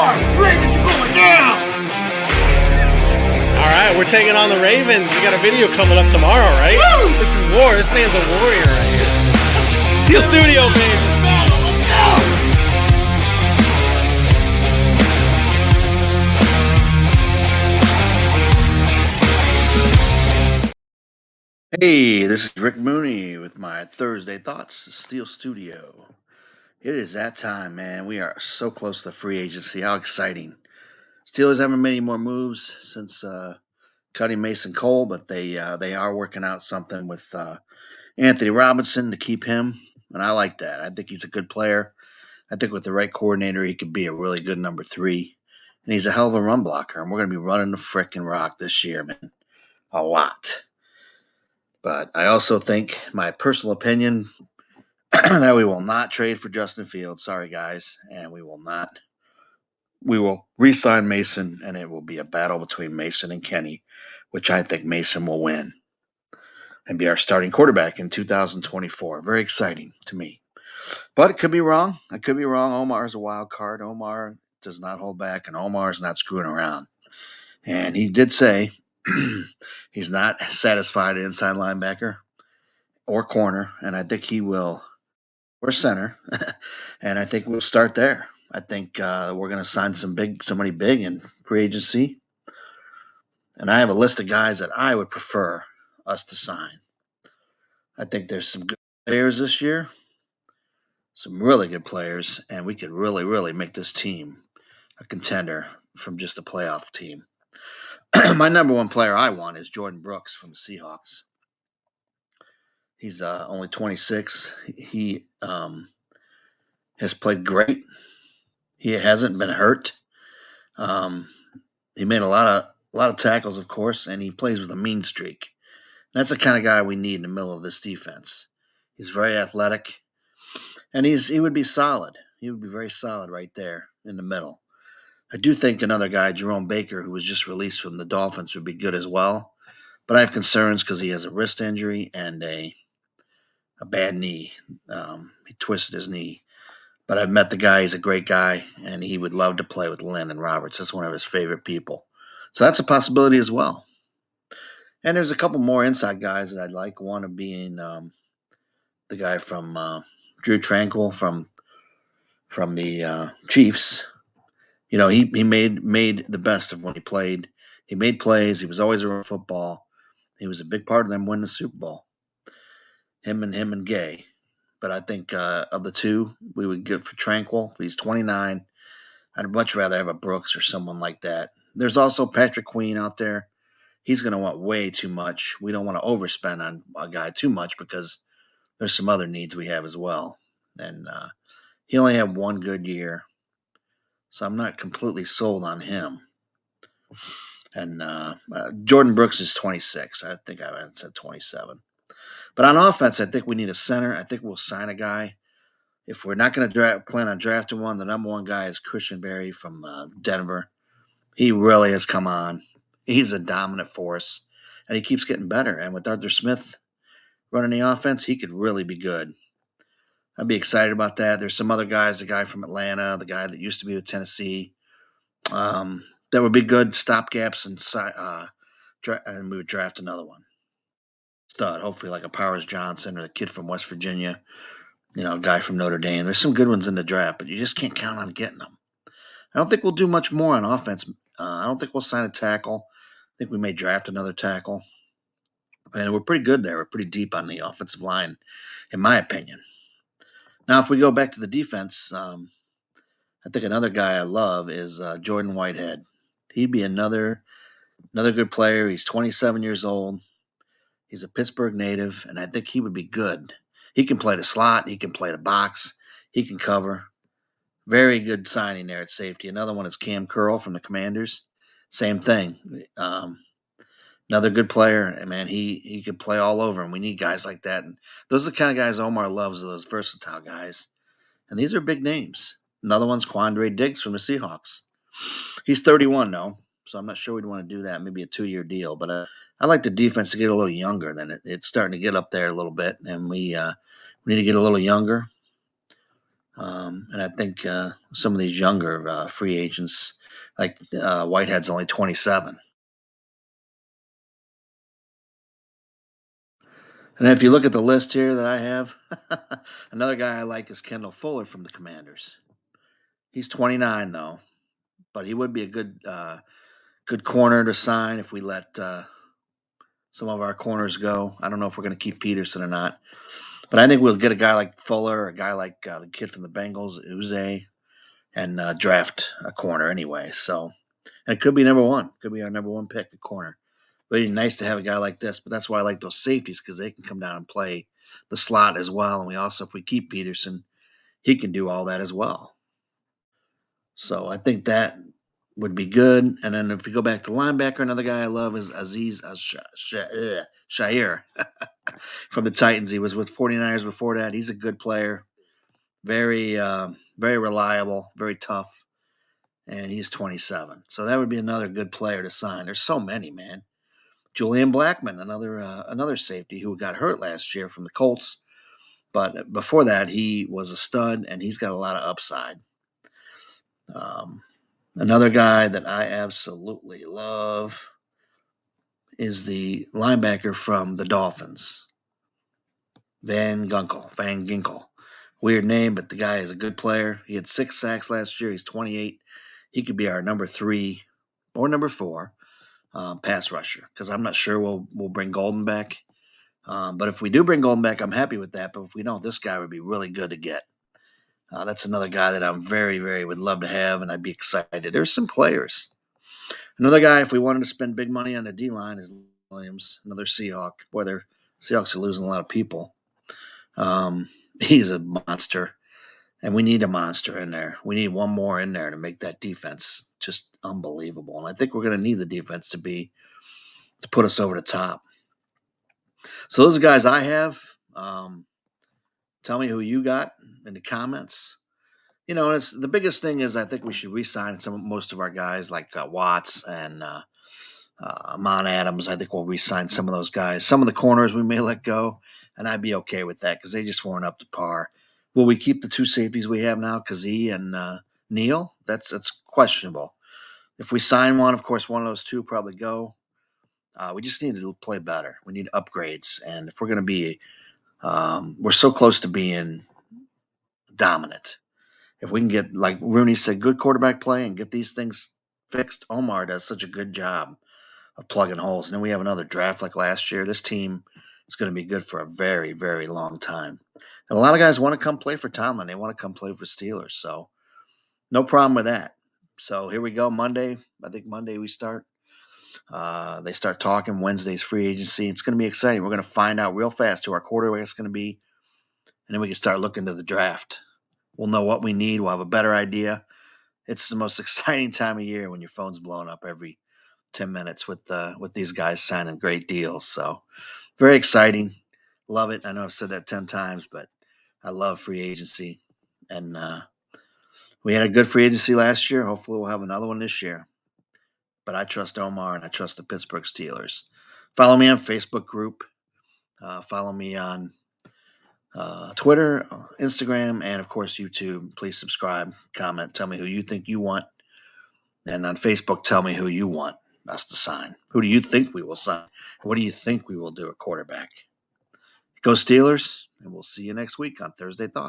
Ravens are going down! All right, we're taking on the Ravens. We got a video coming up tomorrow, right? Woo! This is war. This man's a warrior right here. Steel Studio, baby. Let's go! Hey, this is Rick Mooney with my Thursday Thoughts, Steel Studio. It is that time, man. We are so close to free agency. How exciting. Steelers haven't made any more moves since cutting Mason Cole, but they are working out something with Anthony Robinson to keep him, and I like that. I think he's a good player. I think with the right coordinator, he could be a really good number 3, and he's a hell of a run blocker, and we're going to be running the frickin' rock this year, man. A lot. But I also think, my personal opinion, that we will not trade for Justin Fields. Sorry, guys. And we will not. We will re-sign Mason, and it will be a battle between Mason and Kenny, which I think Mason will win and be our starting quarterback in 2024. Very exciting to me. But it could be wrong. I could be wrong. Omar is a wild card. Omar does not hold back, and Omar is not screwing around. And he did say he's not satisfied at inside linebacker or corner, and I think he will, or center, and I think we'll start there. I think we're going to sign somebody big in free agency, and I have a list of guys that I would prefer us to sign. I think there's some good players this year, some really good players, and we could really, really make this team a contender from just a playoff team. My number one player I want is Jordan Brooks from the Seahawks. He's only 26. He has played great. He hasn't been hurt. Um, he made a lot of tackles, of course, and he plays with a mean streak. That's the kind of guy we need in the middle of this defense. He's very athletic, and he would be solid. He would be very solid right there in the middle. I do think another guy, Jerome Baker, who was just released from the Dolphins, would be good as well. But I have concerns because he has a wrist injury and a bad knee. He twisted his knee. But I've met the guy. He's a great guy, and he would love to play with Lynn and Roberts. That's one of his favorite people. So that's a possibility as well. And there's a couple more inside guys that I'd like. One of being the guy from Drew Tranquil from the Chiefs. You know, he made the best of when he played. He made plays. He was always around football. He was a big part of them winning the Super Bowl. Him and Gay. But I think of the two, we would go for Tranquil. He's 29. I'd much rather have a Brooks or someone like that. There's also Patrick Queen out there. He's going to want way too much. We don't want to overspend on a guy too much because there's some other needs we have as well. And he only had one good year, so I'm not completely sold on him. And Jordan Brooks is 26. I think I said 27. But on offense, I think we need a center. I think we'll sign a guy. If we're not going to plan on drafting one, the number one guy is Christian Berry from Denver. He really has come on. He's a dominant force, and he keeps getting better. And with Arthur Smith running the offense, he could really be good. I'd be excited about that. There's some other guys, the guy from Atlanta, the guy that used to be with Tennessee, that would be good stopgaps, and we would draft another one. Stud, hopefully like a Powers Johnson or the kid from West Virginia, a guy from Notre Dame. There's some good ones in the draft, but you just can't count on getting them. I don't think we'll do much more on offense. I don't think we'll sign a tackle. I think we may draft another tackle. And we're pretty good there. We're pretty deep on the offensive line, in my opinion. Now, if we go back to the defense, I think another guy I love is Jordan Whitehead. He'd be another good player. He's 27 years old. He's a Pittsburgh native, and I think he would be good. He can play the slot. He can play the box. He can cover. Very good signing there at safety. Another one is Cam Curl from the Commanders. Same thing. Another good player. Man, he could play all over, and we need guys like that. And those are the kind of guys Omar loves, those versatile guys. And these are big names. Another one's Quandre Diggs from the Seahawks. He's 31 now, so I'm not sure we'd want to do that. Maybe a 2-year deal. But I like the defense to get a little younger. Then it's starting to get up there a little bit, and we need to get a little younger. And I think some of these younger free agents, like Whitehead's only 27. And if you look at the list here that I have, another guy I like is Kendall Fuller from the Commanders. He's 29 though, but he would be a good corner to sign if we let some of our corners go. I don't know if we're going to keep Peterson or not, but I think we'll get a guy like Fuller, a guy like the kid from the Bengals, Uze, and draft a corner anyway. So and it could be number one, could be our number one pick, the corner. But it'd be nice to have a guy like this. But that's why I like those safeties because they can come down and play the slot as well. And we also, if we keep Peterson, he can do all that as well. So I think that would be good. And then if we go back to linebacker, another guy I love is Aziz Shair from the Titans. He was with 49ers before that. He's a good player, very reliable, very tough, and he's 27. So that would be another good player to sign. There's so many, man. Julian Blackman, another safety who got hurt last year from the Colts, but before that he was a stud, and he's got a lot of upside. Um, Another guy that I absolutely love is the linebacker from the Dolphins, Van Ginkel. Weird name, but the guy is a good player. He had 6 sacks last year. He's 28. He could be our number 3 or number 4 pass rusher because I'm not sure we'll bring Golden back. But if we do bring Golden back, I'm happy with that. But if we don't, this guy would be really good to get. That's another guy that I'm very would love to have, and I'd be excited. There's some players. Another guy, if we wanted to spend big money on the D line, is Williams, another Seahawk. Boy, their Seahawks are losing a lot of people. He's a monster, and we need a monster in there. We need one more in there to make that defense just unbelievable. And I think we're going to need the defense to put us over the top. So those are guys I have. Tell me who you got in the comments. It's the biggest thing is I think we should re-sign most of our guys like Watts and Mon Adams. I think we'll re-sign some of those guys. Some of the corners we may let go, and I'd be okay with that because they just weren't up to par. Will we keep the 2 safeties we have now, Kazee and Neal? That's questionable. If we sign one, of course, one of those two probably go. We just need to play better. We need upgrades, and if we're going to be, we're so close to being dominant. If we can get, like Rooney said, good quarterback play and get these things fixed, Omar does such a good job of plugging holes. And then we have another draft like last year. This team is going to be good for a very long time. And a lot of guys want to come play for Tomlin. They want to come play for Steelers. So no problem with that. So here we go. Monday. I think Monday we start. They start talking. Wednesday's free agency. It's going to be exciting. We're going to find out real fast who our quarterback is going to be. And then we can start looking to the draft. We'll know what we need. We'll have a better idea. It's the most exciting time of year when your phone's blowing up every 10 minutes with these guys signing great deals. So very exciting. Love it. I know I've said that 10 times, but I love free agency. And we had a good free agency last year. Hopefully we'll have another one this year. But I trust Omar and I trust the Pittsburgh Steelers. Follow me on Facebook group. Follow me on Twitter, Instagram, and of course YouTube. Please subscribe, comment, tell me who you think you want. And on Facebook, tell me who you want us to sign. Who do you think we will sign? What do you think we will do at quarterback? Go Steelers, and we'll see you next week on Thursday Thoughts.